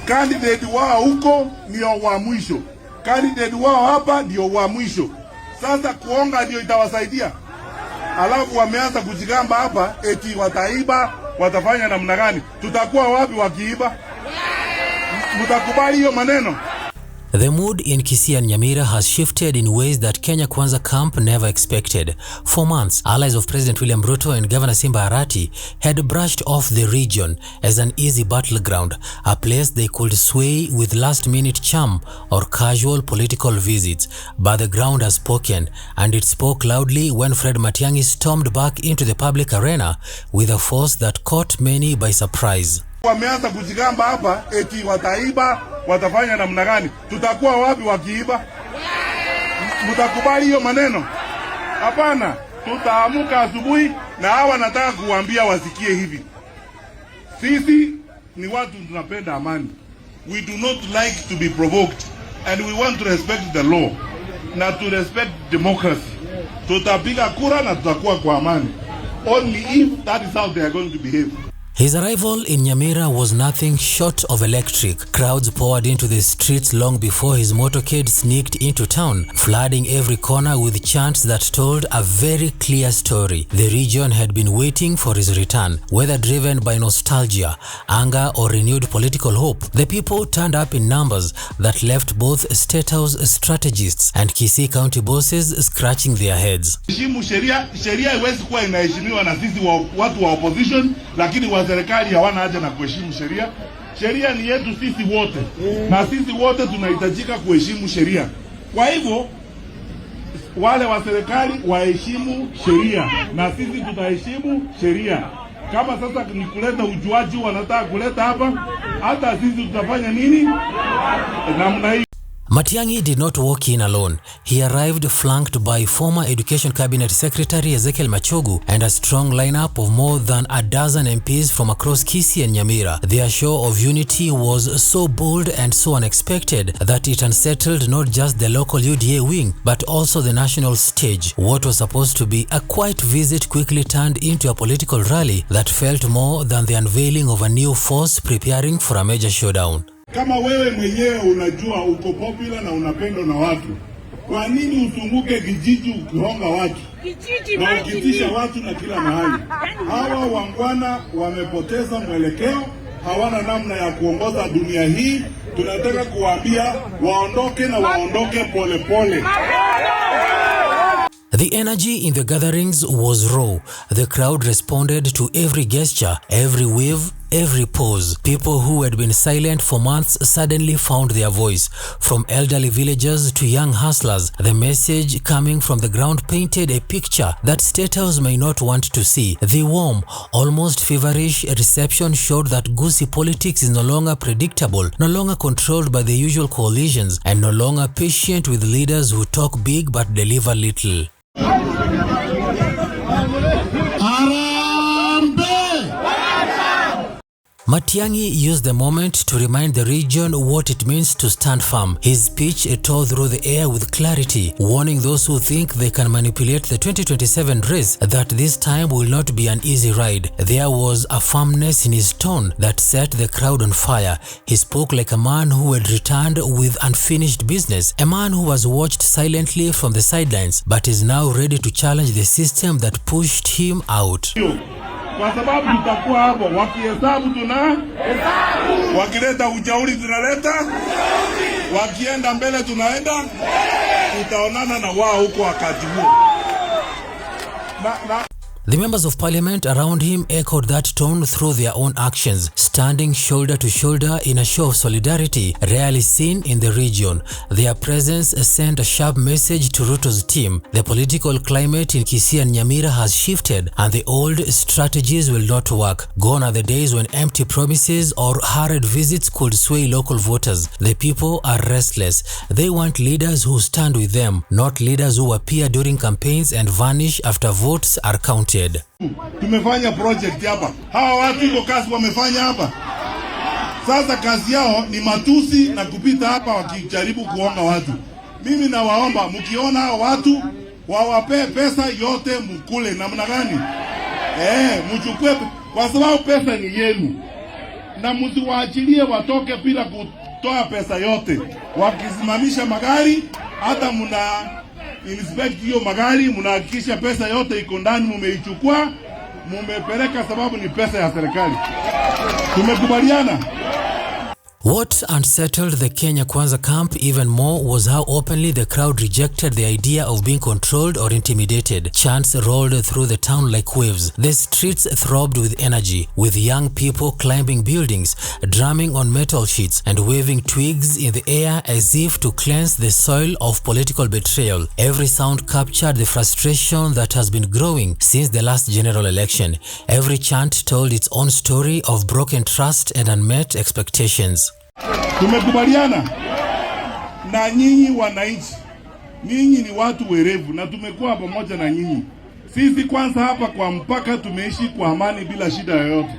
Candidate wao huko ndio wa mwisho. Candidate wao hapa ndio wa mwisho. Sasa kuonga ndio itawasaidia. Alafu wameanza kujigamba hapa eti wataiba, watafanya namna gani? Tutakuwa wapi wakiiba? Mtakubali hiyo maneno? The mood in Kisii and Nyamira has shifted in ways that Kenya Kwanza camp never expected. For months, allies of President William Ruto and Governor Simba Arati had brushed off the region as an easy battleground, a place they could sway with last-minute charm or casual political visits. But the ground has spoken, and it spoke loudly when Fred Matiangi stormed back into the public arena with a force that caught many by surprise. Wameanza kujigamba hapa eti wataiba, watafanya namna gani? Tutakuwa wapi wakiiba? Mtakubali hiyo maneno? Hapana, tutaamuka asubuhi na hawa nataka kuambia wasikie hivi. Sisi ni watu tunapenda amani. We do not like to be provoked and we want to respect the law na to respect democracy. Tutapiga kura na tutakuwa kwa amani. Only if that is how they are going to behave. His arrival in Nyamira was nothing short of electric. Crowds poured into the streets long before his motorcade sneaked into town, flooding every corner with chants that told a very clear story. The region had been waiting for his return. Whether driven by nostalgia, anger, or renewed political hope, the people turned up in numbers that left both State House strategists and Kisii County bosses scratching their heads. Sheria haiwezi kuwa inaheshimiwa na sisi watu wa opposition, lakini serikali hawana haja na kuheshimu sheria. Sheria ni yetu sisi wote. Na sisi wote tunahitajika kuheshimu sheria. Kwa hivyo wale wa serikali waheshimu sheria na sisi tutaheshimu sheria. Kama sasa ni kuleta ujuaji wanataka kuleta hapa, hata sisi tutafanya nini? Namna hii. Matiang'i did not walk in alone. He arrived flanked by former Education Cabinet Secretary Ezekiel Machogu and a strong lineup of more than a dozen MPs from across Kisii and Nyamira. Their show of unity was so bold and so unexpected that it unsettled not just the local UDA wing but also the national stage. What was supposed to be a quiet visit quickly turned into a political rally that felt more than the unveiling of a new force preparing for a major showdown. Kama wewe mwenyewe unajua uko popular na unapendwa na watu, kwa nini usunguke kijiji ukihonga watu na ukitisha watu na kila mahali? Hawa wangwana wamepoteza mwelekeo, hawana namna ya kuongoza dunia hii. Tunataka kuwaambia waondoke na waondoke pole pole. The energy in the gatherings was raw. The crowd responded to every gesture, every wave, every pause. People who had been silent for months suddenly found their voice. From elderly villagers to young hustlers, the message coming from the ground painted a picture that State House may not want to see. The warm, almost feverish reception showed that Gusii politics is no longer predictable, no longer controlled by the usual coalitions, and no longer patient with leaders who talk big but deliver little. Matiang'i used the moment to remind the region what it means to stand firm. His speech tore through the air with clarity, warning those who think they can manipulate the 2027 race that this time will not be an easy ride. There was a firmness in his tone that set the crowd on fire. He spoke like a man who had returned with unfinished business, a man who was watched silently from the sidelines but is now ready to challenge the system that pushed him out. Kwa sababu tutakuwa hapo wakihesabu tunahesabu, wakileta ujauri tunaleta, wakienda mbele tunaenda, tutaonana na wao huko wakati huo. The members of parliament around him echoed that tone through their own actions, standing shoulder to shoulder in a show of solidarity rarely seen in the region. Their presence sent a sharp message to Ruto's team. The political climate in Kisii and Nyamira has shifted and the old strategies will not work. Gone are the days when empty promises or hurried visits could sway local voters. The people are restless. They want leaders who stand with them, not leaders who appear during campaigns and vanish after votes are counted. Tumefanya project hapa. Hawa watu iko kazi wamefanya hapa. Sasa kazi yao ni matusi na kupita hapa wakijaribu kuonga watu. Mimi nawaomba mkiona hawa watu wawape pesa yote mkule namna gani? Mchukue kwa sababu pesa ni yenu. na msiwaachilie watoke bila kutoa pesa yote. Wakisimamisha magari, hata muna inspect hiyo magari, mnahakikisha pesa yote iko ndani, mumeichukua, mumepeleka, sababu ni pesa ya serikali. Tumekubaliana. What unsettled the Kenya Kwanza camp even more was how openly the crowd rejected the idea of being controlled or intimidated. Chants rolled through the town like waves. The streets throbbed with energy, with young people climbing buildings, drumming on metal sheets, and waving twigs in the air as if to cleanse the soil of political betrayal. Every sound captured the frustration that has been growing since the last general election. Every chant told its own story of broken trust and unmet expectations. Tumekubaliana na nyinyi wananchi, nyinyi ni watu werevu na tumekuwa pamoja na nyinyi. Sisi kwanza hapa kwa mpaka tumeishi kwa amani bila shida yoyote.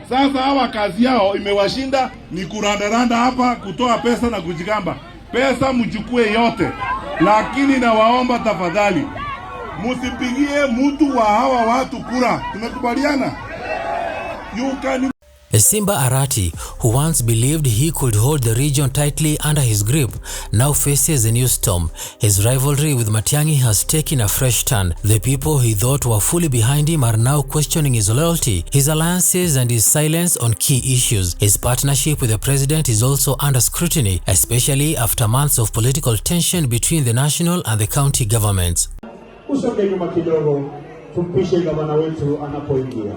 Sasa hawa kazi yao imewashinda ni kurandaranda hapa, kutoa pesa na kujigamba. Pesa mchukue yote, lakini nawaomba tafadhali msipigie mtu wa hawa watu kura. Tumekubaliana? Simba Arati, who once believed he could hold the region tightly under his grip, now faces a new storm. His rivalry with Matiang'i has taken a fresh turn. The people he thought were fully behind him are now questioning his loyalty, his alliances, and his silence on key issues. His partnership with the president is also under scrutiny, especially after months of political tension between the national and the county governments. Usonge nyuma kidogo, tumpishe gavana wetu anapoingia.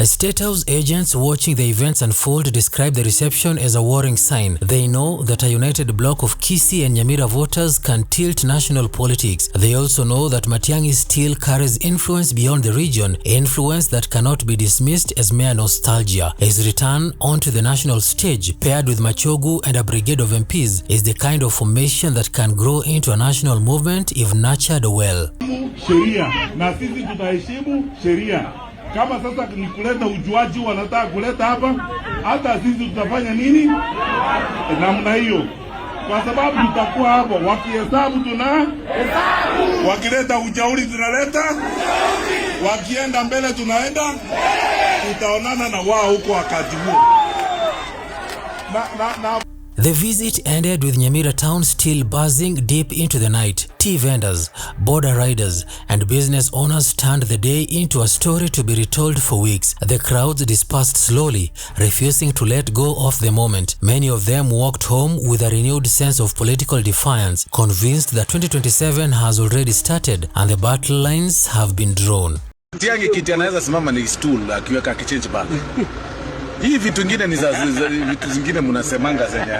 State House agents watching the events unfold describe the reception as a worrying sign. They know that a united bloc of Kisii and Nyamira voters can tilt national politics. They also know that Matiang'i still carries influence beyond the region, influence that cannot be dismissed as mere nostalgia. His return onto the national stage, paired with Machogu and a brigade of MPs, is the kind of formation that can grow into a national movement if nurtured well. Sheria na sisi tutaheshimu sheria. Kama sasa ni kuleta ujuaji wanataka kuleta hapa, hata sisi tutafanya nini namna hiyo, kwa sababu tutakuwa hapo. Wakihesabu tunahesabu, wakileta ujauri tunaleta, wakienda mbele tunaenda, tutaonana na wao huko wakati huo. The visit ended with Nyamira town still buzzing deep into the night. Tea vendors, border riders, and business owners turned the day into a story to be retold for weeks. The crowds dispersed slowly, refusing to let go of the moment. Many of them walked home with a renewed sense of political defiance, convinced that 2027 has already started and the battle lines have been drawn. Matiang'i kiti anaweza simama ni stool akiweka kichange bag. Hii vitu vingine ni vitu zingine mnasemanga zenye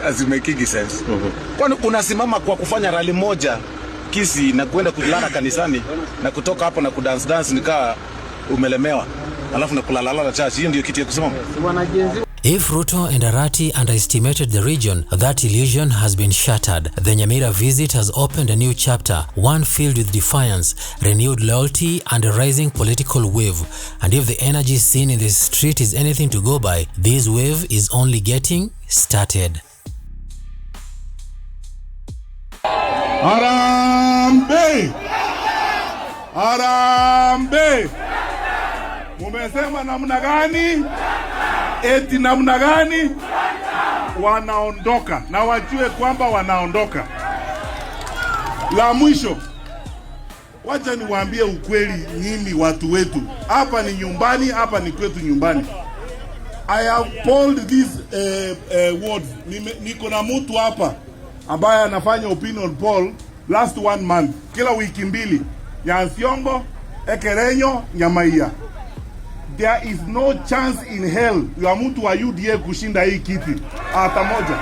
azimekigi sense. Kwani unasimama kwa kufanya rally moja Kisii na kwenda kulala kanisani na kutoka hapo na kudance nikaa umelemewa, alafu na kulala church. Hiyo ndio kitu ya kusimama. If Ruto and Arati underestimated the region, that illusion has been shattered. The Nyamira visit has opened a new chapter, one filled with defiance, renewed loyalty, and a rising political wave. And if the energy seen in the street is anything to go by, this wave is only getting started. Harambe! Harambe! Mumesema namna gani? Eti namna gani? Wanaondoka, na wajue kwamba wanaondoka. La mwisho, wacha niwaambie ukweli nyinyi watu wetu. Hapa ni nyumbani, hapa ni kwetu nyumbani. I have polled these words. Niko na mtu hapa ambaye anafanya opinion poll last 1 month, kila wiki mbili. Nyansiongo, Ekerenyo, Nyamaiya. There is no chance in hell ya mtu wa UDA kushinda hii kiti hata moja.